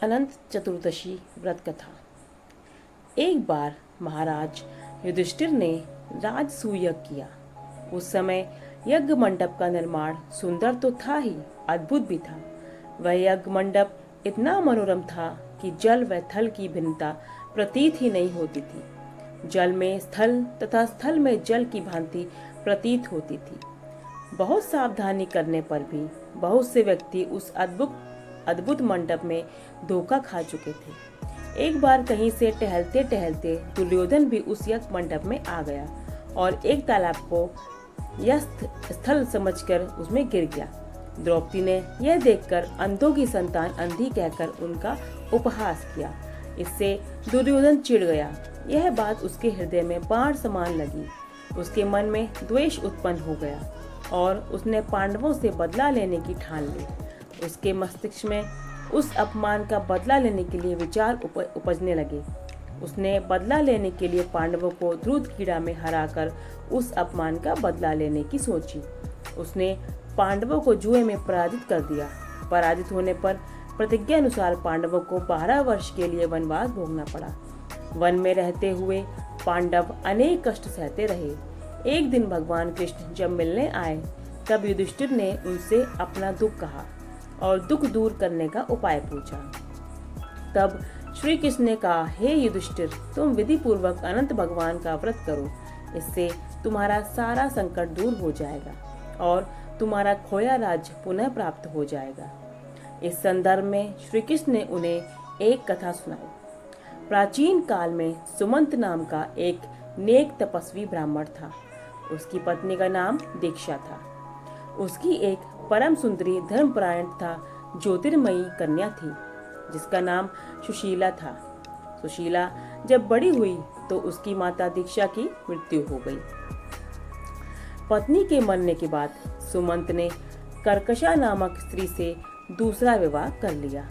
अनंत चतुर्दशी व्रत कथा। एक बार महाराज युधिष्ठिर ने राजसूय किया। उस समय यज्ञ मंडप का निर्माण सुंदर तो था ही, अद्भुत भी था। वह यज्ञ मंडप इतना मनोरम था कि जल व थल की भिन्नता प्रतीत ही नहीं होती थी। जल में स्थल तथा स्थल में जल की भांति प्रतीत होती थी। बहुत सावधानी करने पर भी बहुत से व्यक्ति उस अद्भुत मंडप में धोखा खा चुके थे। एक बार कहीं से टहलते टहलते दुर्योधन भी उस यज्ञ मंडप में आ गया और एक तालाब को यस्थ स्थल समझकर उसमें गिर गया। द्रौपदी ने यह देखकर अंधों की संतान अंधी कहकर उनका उपहास किया। इससे दुर्योधन चिढ़ गया। यह बात उसके हृदय में बाण समान लगी। उसके मन में द्वेष उत्पन्न हो गया और उसने पांडवों से बदला लेने की ठान ली। उसके मस्तिष्क में उस अपमान का बदला लेने के लिए विचार उपजने लगे। उसने बदला लेने के लिए पांडवों को द्रुत क्रीड़ा में हराकर उस अपमान का बदला लेने की सोची। उसने पांडवों को जुए में पराजित कर दिया। पराजित होने पर प्रतिज्ञा अनुसार पांडवों को 12 वर्ष के लिए वनवास भोगना पड़ा। वन में रहते हुए पांडव अनेक कष्ट सहते रहे। एक दिन भगवान कृष्ण जब मिलने आए तब युधिष्ठिर ने उनसे अपना दुख कहा और दुख दूर करने का उपाय पूछा। तब श्री कृष्ण ने कहा, हे युधिष्ठिर, तुम विधि पूर्वक अनंत भगवान का व्रत करो। इससे तुम्हारा सारा संकट दूर हो जाएगा और तुम्हारा खोया राज्य पुनः प्राप्त हो जाएगा। इस संदर्भ में श्री कृष्ण ने उन्हें एक कथा सुनाई। प्राचीन काल में सुमंत नाम का एक नेक तपस्वी ब्राह्मण था। उसकी पत्नी का नाम दीक्षा था। उसकी एक परम सुंदरी धर्मपरायण तथा ज्योतिर्मयी कन्या थी जिसका नाम सुशीला था। सुशीला जब बड़ी हुई तो उसकी माता दीक्षा की मृत्यु हो गई। पत्नी के मरने के बाद सुमंत ने कर्कशा नामक स्त्री से दूसरा विवाह कर लिया।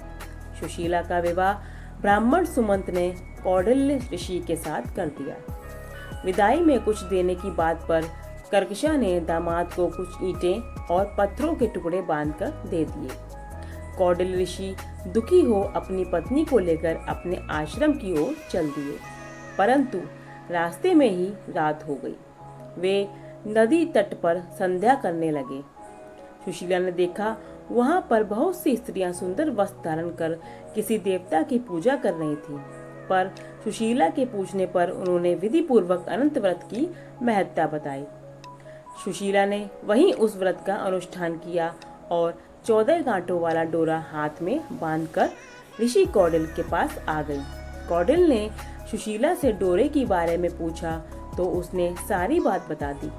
सुशीला का विवाह ब्राह्मण सुमंत ने कौंडिल्य ऋषि के साथ कर दिया। विदाई में कुछ देने की बात पर कर्कशा ने दामाद को कुछ ईंटें और पत्थरों के टुकड़े बांधकर दे दिए। कौंडिल्य ऋषि दुखी हो अपनी पत्नी को लेकर अपने आश्रम की ओर चल दिए, परंतु रास्ते में ही रात हो गई। वे नदी तट पर संध्या करने लगे। सुशीला ने देखा वहां पर बहुत सी स्त्रियां सुंदर वस्त्र धारण कर किसी देवता की पूजा कर रही थीं, पर सुशीला के पूछने पर उन्होंने विधि पूर्वक अनंत व्रत की महत्ता बताई। सुशीला ने वहीं उस व्रत का अनुष्ठान किया और 14 गांठों वाला डोरा हाथ में बांधकर ऋषि कौंडिल्य के पास आ गई। कौंडिल्य ने सुशीला से डोरे के बारे में पूछा तो उसने सारी बात बता दी।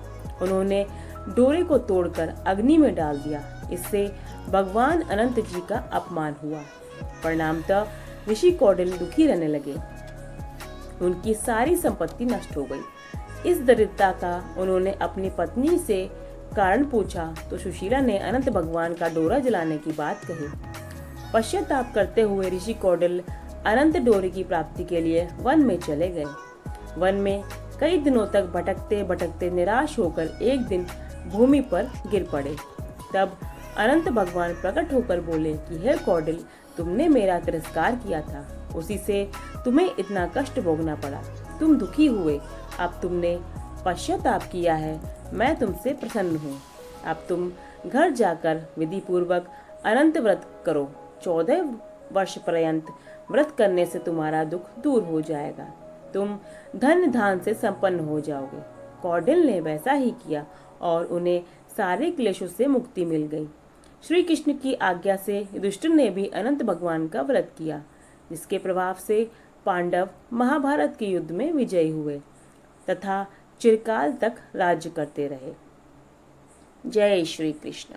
उन्होंने डोरे को तोड़कर अग्नि में डाल दिया। इससे भगवान अनंत जी का अपमान हुआ। परिणामतः ऋषि कौंडिल्य दुखी रहने लगे। उनकी सारी संपत्ति नष्ट हो गई। इस दरिद्रता का उन्होंने अपनी पत्नी से कारण पूछा तो सुशीला ने अनंत भगवान का डोरा जलाने की बात कही। पश्चाताप करते हुए ऋषि कौंडिल्य अनंत डोरे की प्राप्ति के लिए वन में चले गए। वन में कई दिनों तक भटकते भटकते निराश होकर एक दिन भूमि पर गिर पड़े। तब अनंत भगवान प्रकट होकर बोले कि हे कौंडिल्य, तुमने मेरा तिरस्कार किया था, उसी से तुम्हें इतना कष्ट भोगना पड़ा। तुम दुखी हुए, अब तुमने पश्चाताप किया है, मैं तुमसे प्रसन्न हूँ। अब तुम घर जाकर विधि पूर्वक अनंत व्रत करो। 14 वर्ष पर्यंत व्रत करने से तुम्हारा दुख दूर हो जाएगा। तुम धन धान से संपन्न हो जाओगे। कौंडिल्य ने वैसा ही किया और उन्हें सारे क्लेशों से मुक्ति मिल गई। श्री कृष्ण की आज्ञा से युधिष्ठिर ने भी अनंत भगवान का व्रत किया, जिसके प्रभाव से पांडव महाभारत के युद्ध में विजयी हुए तथा चिरकाल तक राज्य करते रहे। जय श्री कृष्ण।